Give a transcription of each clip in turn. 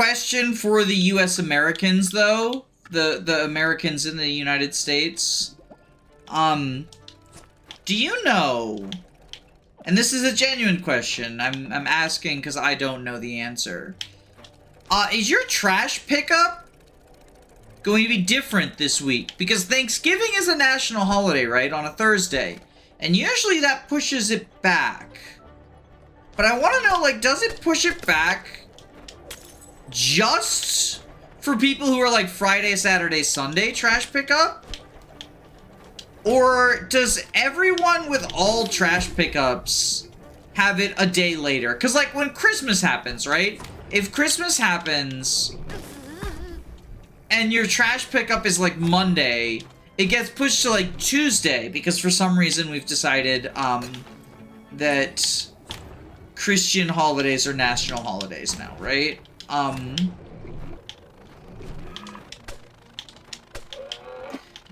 question for the U.S. Americans, though. The Americans in the United States. Do you know... And this is a genuine question. I'm asking because I don't know the answer. Is your trash pickup going to be different this week? Because Thanksgiving is a national holiday, right? On a Thursday. And usually that pushes it back. But I want to know, like, does it push it back just for people who are like Friday, Saturday, Sunday trash pickup? Or does everyone with all trash pickups have it a day later? Because, like, when Christmas happens, right? If Christmas happens and your trash pickup is, like, Monday, it gets pushed to, like, Tuesday because for some reason we've decided, that Christian holidays are national holidays now, right?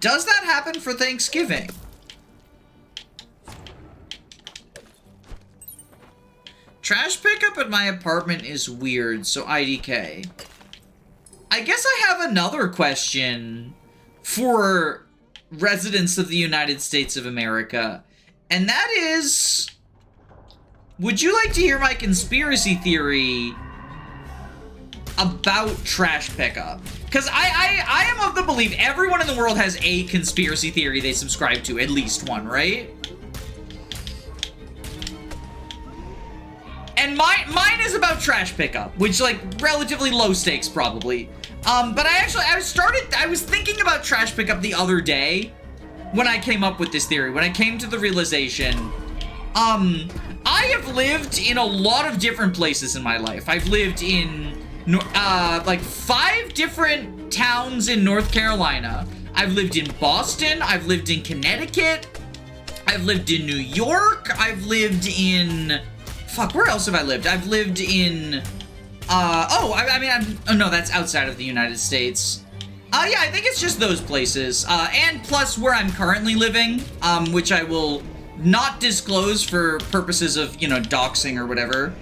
Does that happen for Thanksgiving? Trash pickup at my apartment is weird, so IDK. I guess I have another question for residents of the United States of America, and that is, would you like to hear my conspiracy theory about trash pickup? Because I am of the belief everyone in the world has a conspiracy theory they subscribe to, at least one, right? And mine is about trash pickup, which, like, relatively low stakes, probably. But I was thinking about trash pickup the other day when I came up with this theory, when I came to the realization, I have lived in a lot of different places in my life. I've lived in like 5 different towns in North Carolina. I've lived in Boston. I've lived in Connecticut. I've lived in New York. I've lived in... Fuck, where else have I lived? I've lived in... oh, no, that's outside of the United States. Yeah, I think it's just those places. And plus where I'm currently living, which I will not disclose for purposes of, you know, doxing or whatever.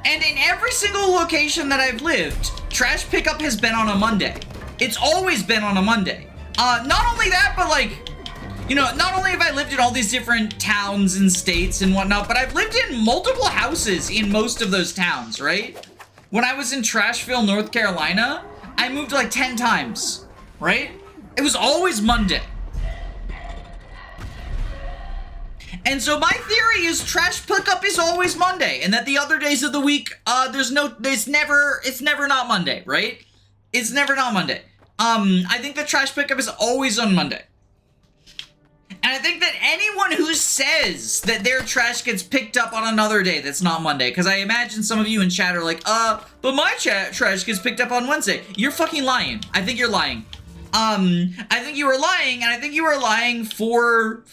And in every single location that I've lived, trash pickup has been on a Monday. It's always been on a Monday. Not only that, but like, you know, not only have I lived in all these different towns and states and whatnot, but I've lived in multiple houses in most of those towns, right? When I was in Trashville, North Carolina, I moved like 10 times, right? It was always Monday. And so my theory is trash pickup is always Monday, and that the other days of the week, it's never not Monday, right? It's never not Monday. I think that trash pickup is always on Monday. And I think that anyone who says that their trash gets picked up on another day that's not Monday, because I imagine some of you in chat are like, but my trash gets picked up on Wednesday. You're fucking lying. I think you're lying. I think you are lying, and I think you are lying for...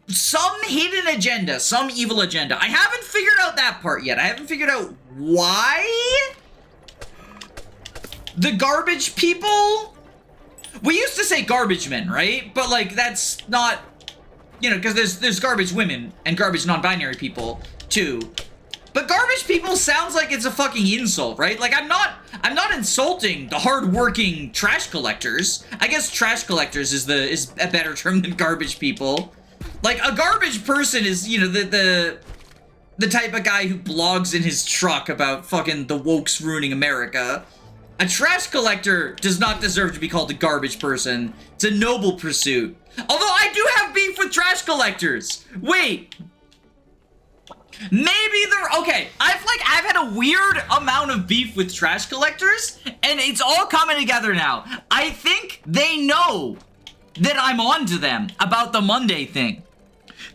some hidden agenda, some evil agenda. I haven't figured out that part yet. I haven't figured out why the garbage people... We used to say garbage men, right? But, like, that's not... You know, because there's garbage women and garbage non-binary people, too. But garbage people sounds like it's a fucking insult, right? Like, I'm not insulting the hard-working trash collectors. I guess trash collectors is a better term than garbage people. Like, a garbage person is, you know, the type of guy who blogs in his truck about fucking the wokes ruining America. A trash collector does not deserve to be called a garbage person. It's a noble pursuit. Although I do have beef with trash collectors. Wait. Maybe they're... Okay, I've had a weird amount of beef with trash collectors, and it's all coming together now. I think they know that I'm on to them about the Monday thing.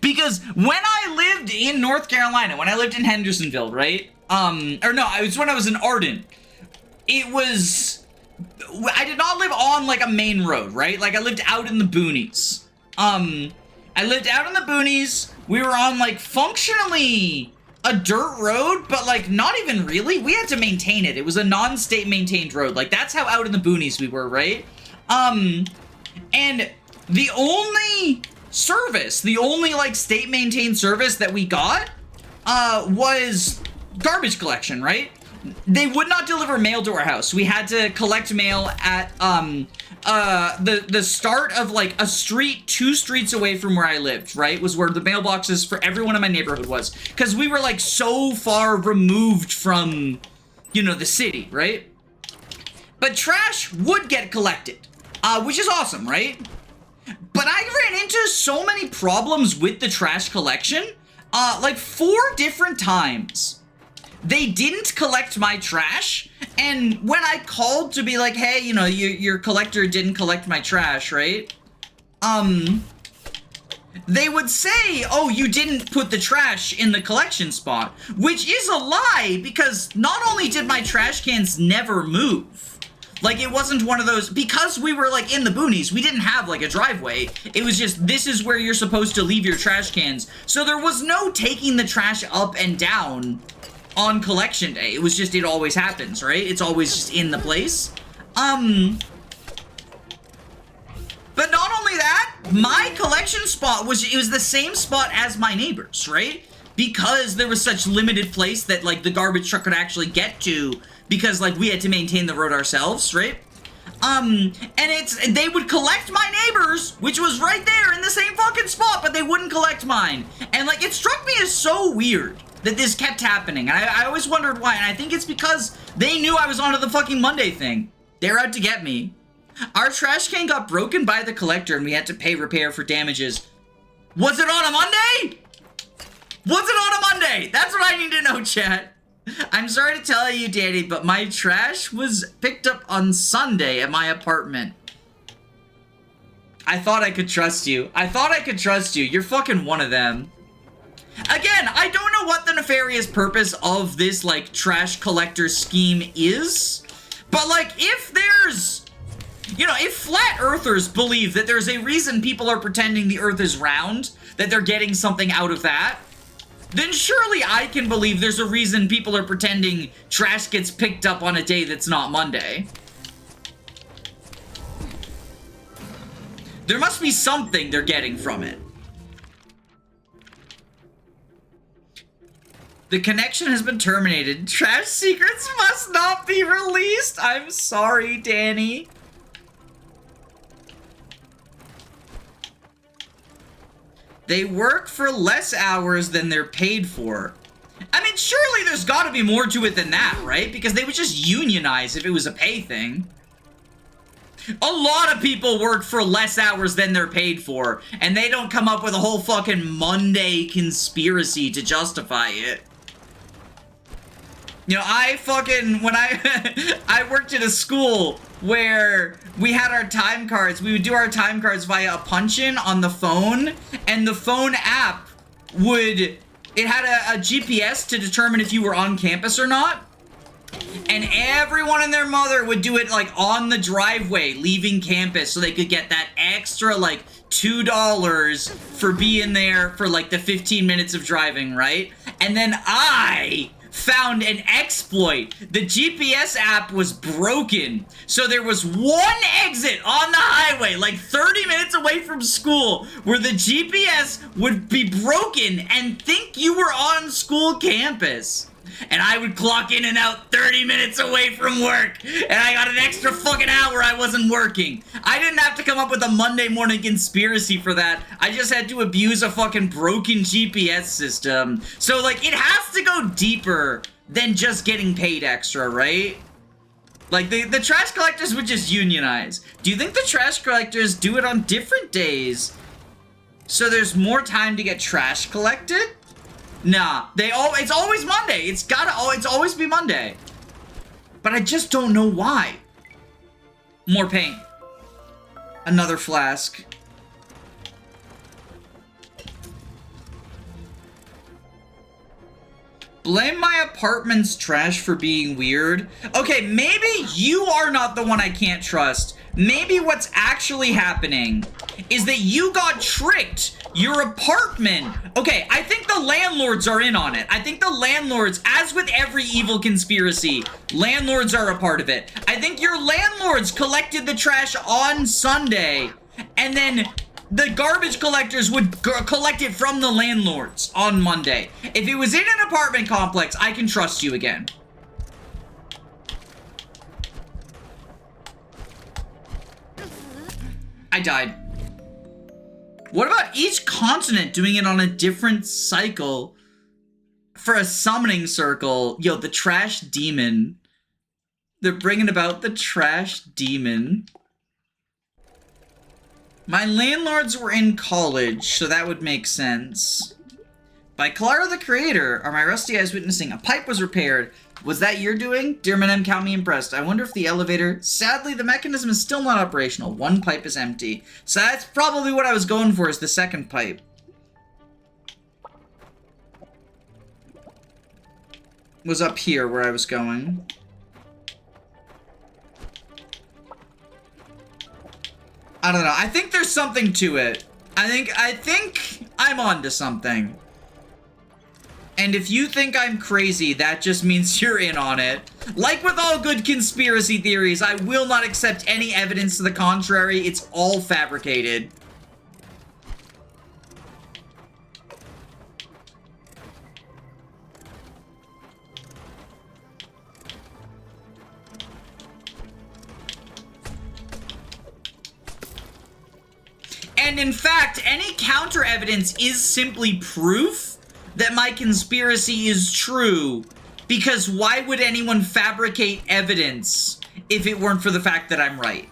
Because when I lived in North Carolina, when I lived in Hendersonville, right? Or no, it was when I was in Arden. It was... I did not live on, like, a main road, right? Like, I lived out in the boonies. I lived out in the boonies. We were on, like, functionally a dirt road, but, like, not even really. We had to maintain it. It was a non-state maintained road. Like, that's how out in the boonies we were, right? And the only service, the only, like, state-maintained service that we got, was garbage collection, right? They would not deliver mail to our house. We had to collect mail at, the start of, like, a street 2 streets away from where I lived, right? Was where the mailboxes for everyone in my neighborhood was. Because we were, like, so far removed from, you know, the city, right? But trash would get collected, which is awesome, right? But I ran into so many problems with the trash collection, like 4 different times. They didn't collect my trash, and when I called to be like, hey, you know, your collector didn't collect my trash, right? They would say, oh, you didn't put the trash in the collection spot, which is a lie, because not only did my trash cans never move, like, it wasn't one of those, because we were, like, in the boonies, we didn't have, like, a driveway. It was just, this is where you're supposed to leave your trash cans. So there was no taking the trash up and down on collection day. It was just, it always happens, right? It's always just in the place. But not only that, my collection spot was, it was the same spot as my neighbors, right? Because there was such limited place that, like, the garbage truck could actually get to, because, like, we had to maintain the road ourselves, right? And they would collect my neighbors, which was right there in the same fucking spot, but they wouldn't collect mine. And, like, it struck me as so weird that this kept happening. And I always wondered why, and I think it's because they knew I was onto the fucking Monday thing. They're out to get me. Our trash can got broken by the collector, and we had to pay repair for damages. Was it on a Monday? Was it on a Monday? That's what I need to know, chat. I'm sorry to tell you, Danny, but my trash was picked up on Sunday at my apartment. I thought I could trust you. I thought I could trust you. You're fucking one of them. Again, I don't know what the nefarious purpose of this, like, trash collector scheme is, but, like, if there's, you know, if flat earthers believe that there's a reason people are pretending the earth is round, that they're getting something out of that, then surely I can believe there's a reason people are pretending trash gets picked up on a day that's not Monday. There must be something they're getting from it. The connection has been terminated. Trash secrets must not be released. I'm sorry, Danny. They work for less hours than they're paid for. I mean, surely there's gotta be more to it than that, right? Because they would just unionize if it was a pay thing. A lot of people work for less hours than they're paid for, and they don't come up with a whole fucking Monday conspiracy to justify it. You know, when I worked at a school where we had our time cards, we would do our time cards via a punch-in on the phone, and the phone app it had a GPS to determine if you were on campus or not, and everyone and their mother would do it, like, on the driveway, leaving campus, so they could get that extra, like, $2 for being there for, like, the 15 minutes of driving, right? And then I found an exploit. The GPS app was broken, so there was one exit on the highway, like 30 minutes away from school, where the GPS would be broken and think you were on school campus. And I would clock in and out 30 minutes away from work, and I got an extra fucking hour I wasn't working. I didn't have to come up with a Monday morning conspiracy for that. I just had to abuse a fucking broken GPS system. So, like, it has to go deeper than just getting paid extra, right? Like, the trash collectors would just unionize. Do you think the trash collectors do it on different days, so there's more time to get trash collected? Nah, it's always Monday. It's always be Monday. But I just don't know why. More paint. Another flask. Blame my apartment's trash for being weird. Okay, maybe you are not the one I can't trust. Maybe what's actually happening is that you got tricked. Your apartment. Okay, I think the landlords are in on it. I think the landlords, as with every evil conspiracy, landlords are a part of it. I think your landlords collected the trash on Sunday, and then the garbage collectors would collect it from the landlords on Monday. If it was in an apartment complex, I can trust you again. I died. What about each continent doing it on a different cycle for a summoning circle? Yo, the trash demon. They're bringing about the trash demon. My landlords were in college, so that would make sense. By Clara the Creator, are my rusty eyes witnessing? A pipe was repaired. Was that your doing? Dear Madame, count me impressed. I wonder if the elevator... Sadly, the mechanism is still not operational. One pipe is empty. So that's probably what I was going for, is the second pipe. Was up here where I was going. I don't know. I think there's something to it. I think I'm onto something. And if you think I'm crazy, that just means you're in on it. Like with all good conspiracy theories, I will not accept any evidence to the contrary. It's all fabricated. And in fact, any counter evidence is simply proof that my conspiracy is true. Because why would anyone fabricate evidence if it weren't for the fact that I'm right?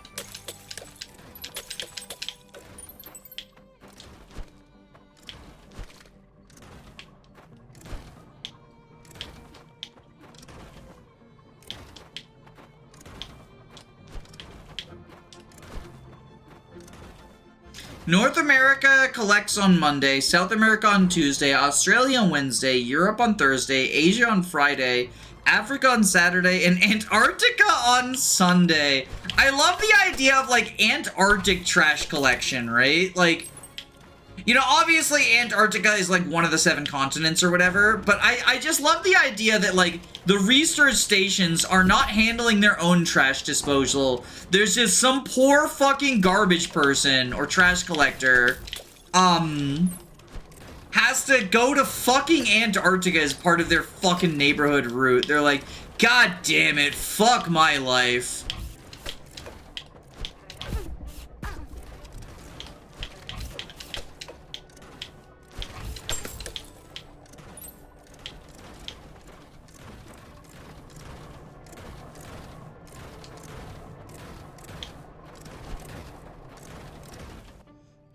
North America collects on Monday, South America on Tuesday, Australia on Wednesday, Europe on Thursday, Asia on Friday, Africa on Saturday, and Antarctica on Sunday. I love the idea of, like, Antarctic trash collection, right? Like, you know, obviously Antarctica is, like, one of the 7 continents or whatever, but I just love the idea that, like, the research stations are not handling their own trash disposal. There's just some poor fucking garbage person or trash collector, has to go to fucking Antarctica as part of their fucking neighborhood route. They're like, God damn it, fuck my life.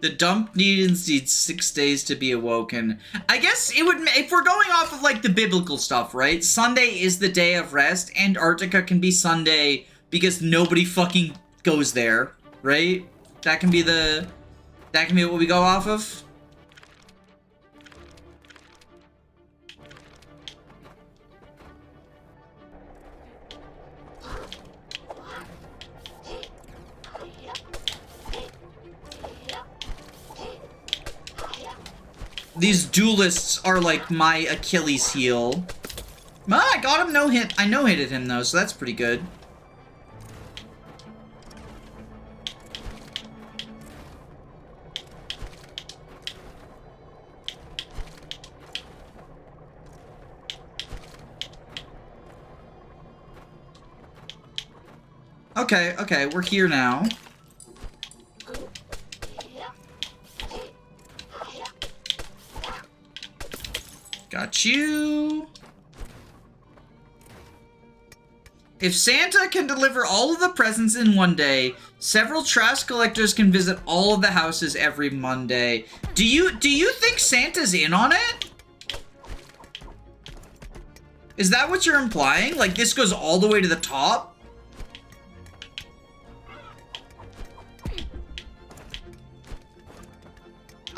The dump needs 6 days to be awoken. I guess it would, if we're going off of, like, the biblical stuff, right? Sunday is the day of rest. Antarctica can be Sunday because nobody fucking goes there, right? That can be what we go off of. These duelists are like my Achilles heel. Ah, I got him no hit. I no-hitted him though, so that's pretty good. Okay, we're here now. Got you. If Santa can deliver all of the presents in one day, several trash collectors can visit all of the houses every Monday. Do you think Santa's in on it? Is that what you're implying? Like this goes all the way to the top?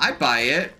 I buy it.